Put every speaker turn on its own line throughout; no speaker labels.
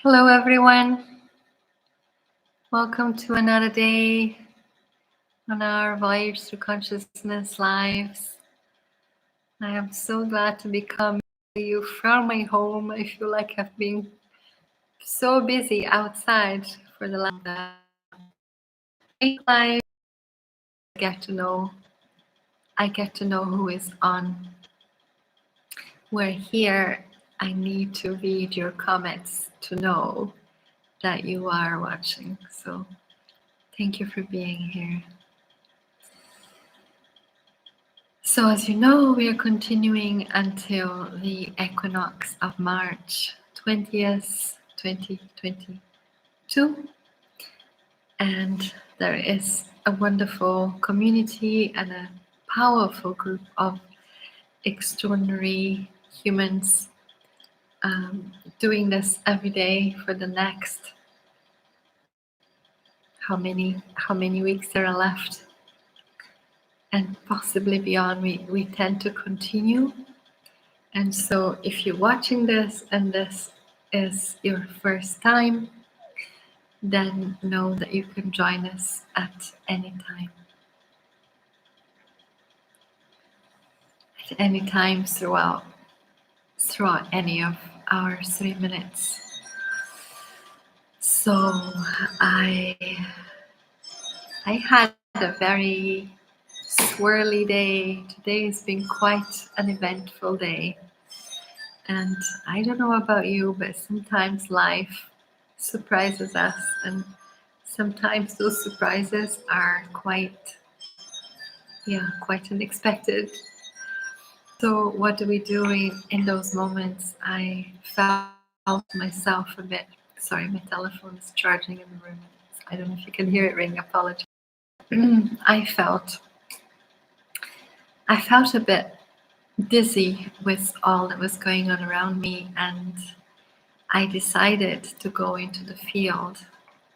Hello, everyone. Welcome to another day on our Voyage through Consciousness lives. I am so glad to be coming to you from my home. I feel like I've been so busy outside for the last life. I get to know who is on. We're here. I need to read your comments to know that you are watching. So thank you for being here. So as you know, we are continuing until the equinox of March 20th, 2022. And there is a wonderful community and a powerful group of extraordinary humans doing this every day for the next how many weeks there are left, and possibly beyond. We tend to continue. And so if you're watching this and this is your first time, then know that you can join us at any time. At any time throughout any of our 3 minutes. So I had a very swirly day. Today has been quite an eventful day. And I don't know about you, but sometimes life surprises us, and sometimes those surprises are quite unexpected. So what do we do in those moments? I felt myself a bit. Sorry, my telephone is charging in the room. I don't know if you can hear it ring. Apologize. I felt a bit dizzy with all that was going on around me, and I decided to go into the field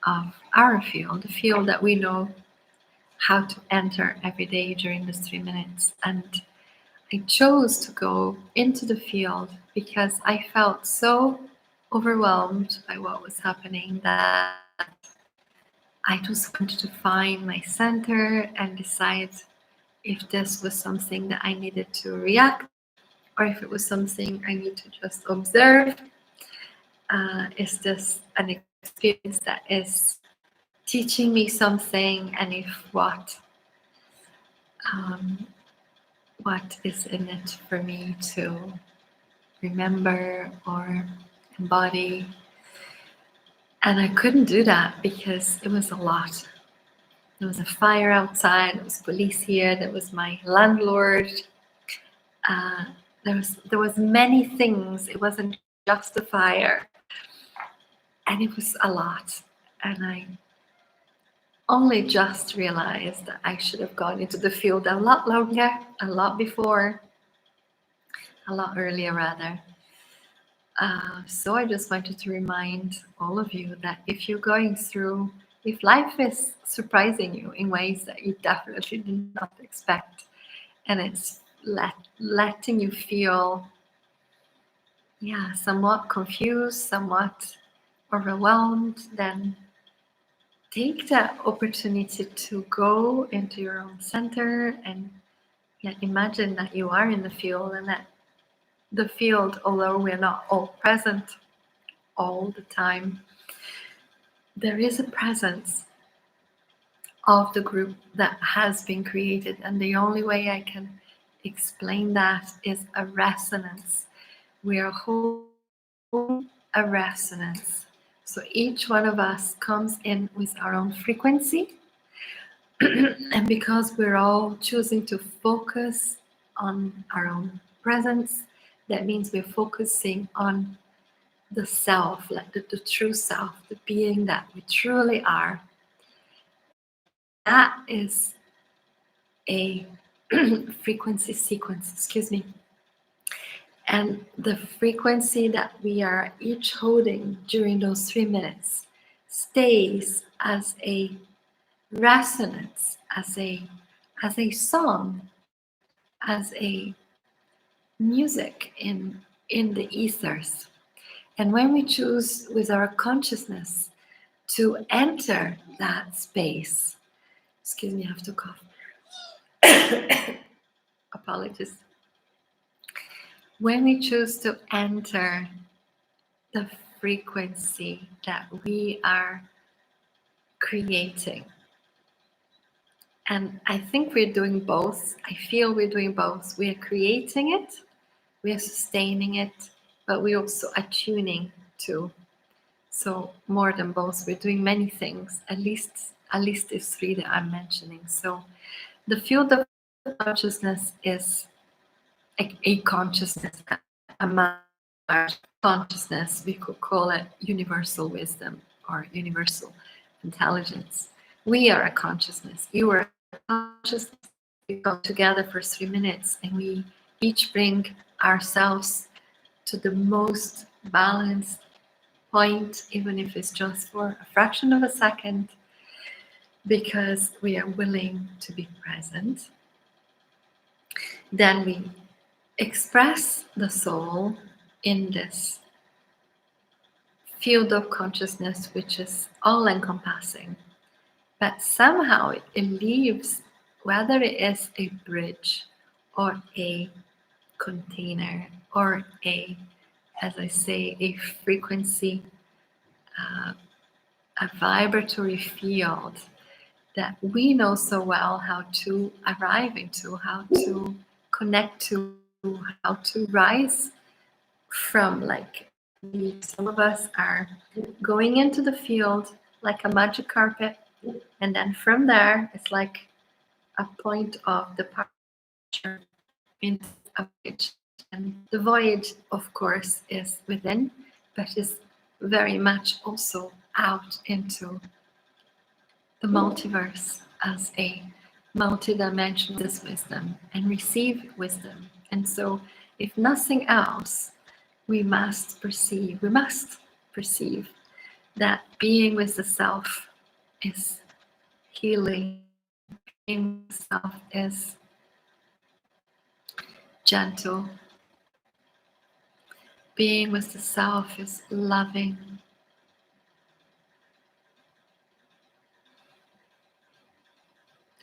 of our field, the field that we know how to enter every day during the 3 minutes. And I chose to go into the field because I felt so overwhelmed by what was happening that I just wanted to find my center and decide if this was something that I needed to react, or if it was something I need to just observe. Is this an experience that is teaching me something, and if what is in it for me to remember or embody? And I couldn't do that because it was a lot. There was a fire outside, there was police here, there was my landlord. There was many things. It wasn't just a fire. And it was a lot. And I only just realized that I should have gone into the field a lot longer, a lot before, a lot earlier rather. So I just wanted to remind all of you that if you're going through, if life is surprising you in ways that you definitely did not expect, and it's letting you feel, somewhat confused, somewhat overwhelmed, then take that opportunity to go into your own center and imagine that you are in the field, and that the field, although we're not all present all the time, there is a presence of the group that has been created. And the only way I can explain that is a resonance. We are holding a resonance. So each one of us comes in with our own frequency. And because we're all choosing to focus on our own presence, that means we're focusing on the self, like the true self, the being that we truly are. That is a frequency sequence, And the frequency that we are each holding during those 3 minutes stays as a resonance, as a song, as a music in the ethers. And when we choose with our consciousness to enter that space, excuse me, I have to cough. Apologies. When we choose to enter the frequency that we are creating, and I think we're doing both. I feel we're doing both. We are creating it, we are sustaining it, but we're also attuning to. So more than both, we're doing many things. At least these three that I'm mentioning. So the field of consciousness is a consciousness, a large consciousness. We could call it universal wisdom or universal intelligence. We are a consciousness. You are a consciousness. We come together for 3 minutes and we each bring ourselves to the most balanced point, even if it's just for a fraction of a second, because we are willing to be present. Then we express the soul in this field of consciousness, which is all encompassing. But somehow it leaves, whether it is a bridge or a container or as I say, a frequency, a vibratory field that we know so well how to arrive into, how to connect to, how to rise from. Like, some of us are going into the field like a magic carpet, and then from there it's like a point of departure into a voyage. And the voyage, of course, is within, but is very much also out into the multiverse as a multidimensional wisdom and receive wisdom. And so, if nothing else, we must perceive that being with the self is healing, being with the self is gentle, being with the self is loving.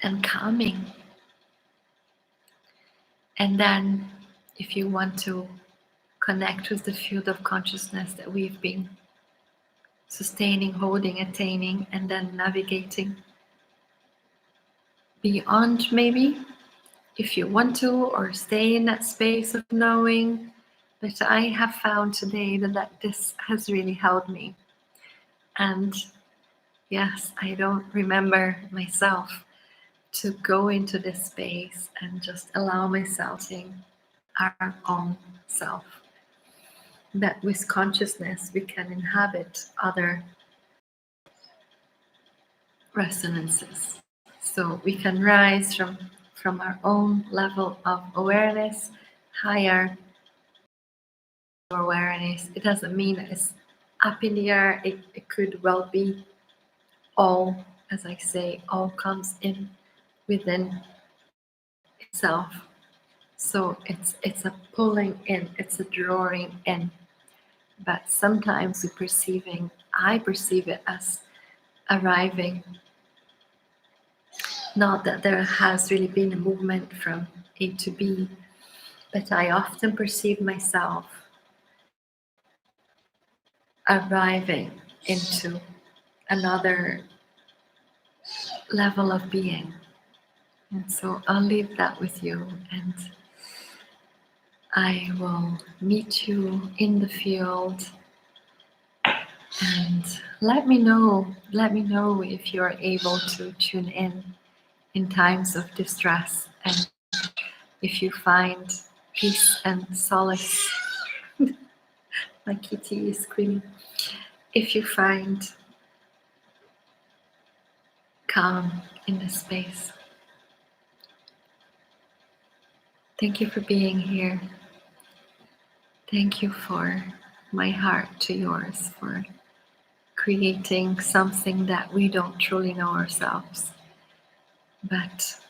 And calming. And then, if you want to connect with the field of consciousness that we've been sustaining, holding, attaining, and then navigating beyond, maybe, if you want to, or stay in that space of knowing. But I have found today that this has really helped me. And yes, I don't remember myself to go into this space and just allow myself to our own self. That with consciousness we can inhabit other resonances. So we can rise from our own level of awareness higher awareness. It doesn't mean that it's up in the air. It could well be all, as I say, all comes in within itself. So it's a pulling in, it's a drawing in. But sometimes I perceive it as arriving. Not that there has really been a movement from A to B, but I often perceive myself arriving into another level of being. And so I'll leave that with you, and I will meet you in the field. And let me know if you're able to tune in times of distress, and if you find peace and solace. My kitty is screaming. If you find calm in this space. Thank you for being here. Thank you for my heart to yours, for creating something that we don't truly know ourselves. But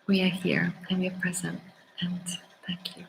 we are here and we are present, and thank you.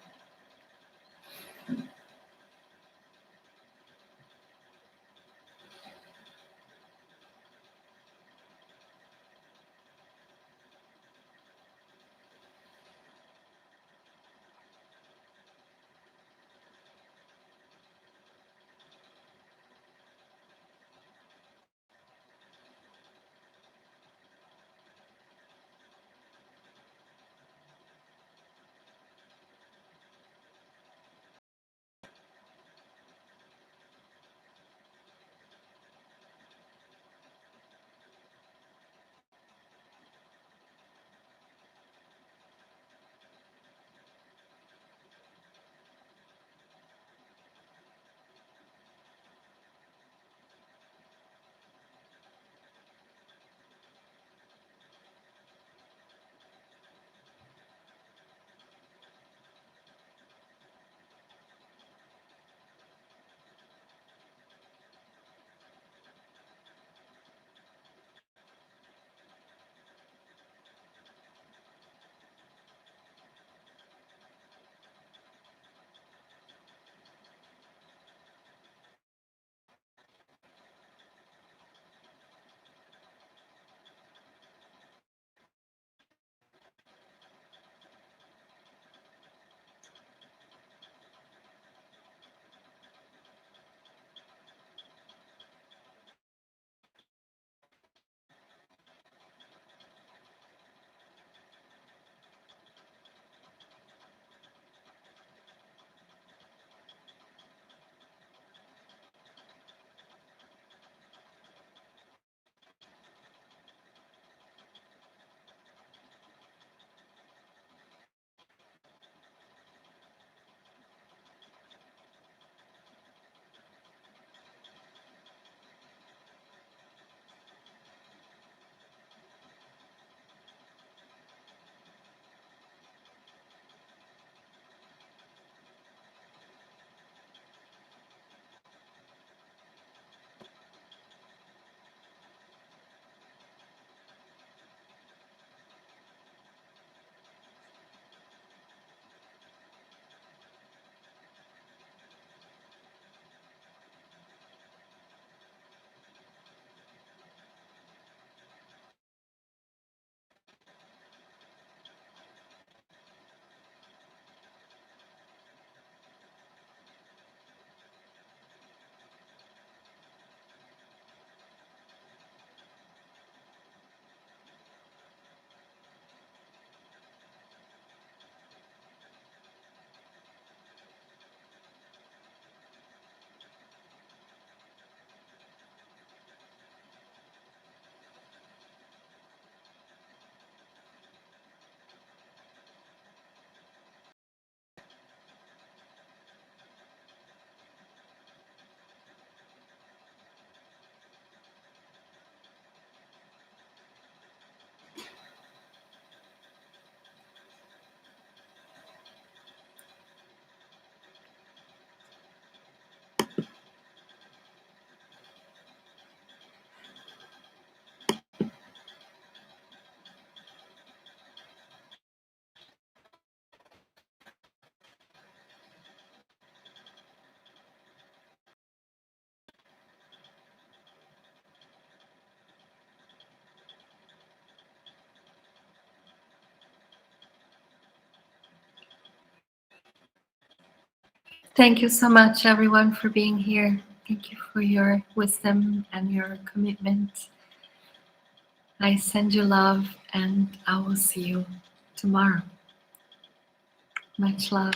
Thank you so much, everyone, for being here. Thank you for your wisdom and your commitment. I send you love, and I will see you tomorrow. Much love.